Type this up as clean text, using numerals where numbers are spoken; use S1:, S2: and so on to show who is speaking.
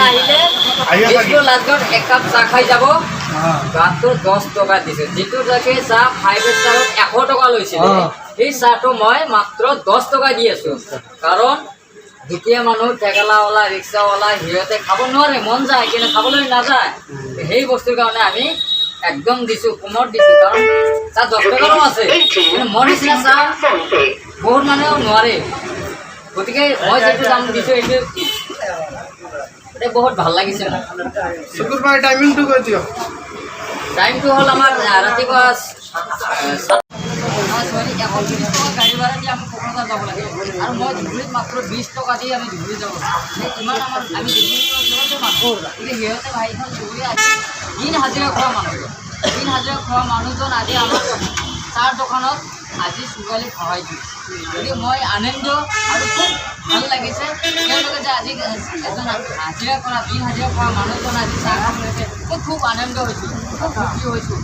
S1: আহিলে লাষ্টত একাপ চাহ খাই যাব মাত্ৰ 10 টকা দিছে যিটো তাকে চাহ 5 ষ্টাৰত 100 টকা লৈছিল এই চাহটো মই মাত্ৰ 10 টকা দি আছো কাৰণ দুখীয়া মানুহ ঠেকেলাৱালা ৰিক্সাৱালা সিহঁতে খাব নোৱাৰে মন যায় কিন্তু খাবলৈ নাযায় সেই বস্তুৰ কাৰণে আমি একদম দিছো কমত দিছো কাৰণ চাহ 10 টকাৰো আছে কিন্তু মোৰ নিচিনা চাহ বহুত মানুহেও নোৱাৰে গতিকে মই যেটো দাম দিছো এইটো বহুত ভাল লাগিছে
S2: শুকুৰবাৰ টাইমিংটো কৈ দিয়ক
S1: টাইমটো হ'ল আমাৰ ৰাতিপুৱা গাড়ী ভাড়া দি আমি কোকৰাঝাৰ যাব লাগে আৰু মই ধুবুৰীত মাত্ৰ 20 টকা দি আমি ধুবুৰী যাব ইমান আমাৰ আমি ধুবুৰীতে মানুহ কিন্তু সিহঁতে ভাইখন ধুবুৰী আজি দিন হাজিৰা খোৱা মানুহজন আজি আমাৰ চাহ দোকানত আজি চুগালীক সহায় দিছে গতিকে মই আনন্দ আৰু খুব ভাল লাগিছে তেওঁলোকে যে আজি এজন হাজিৰা কৰা দিন হাজিৰা কৰা মানুহজন আজি চাহ খাবলৈ মই খুব আনন্দ হৈছোঁ খুব সুখী হৈছোঁ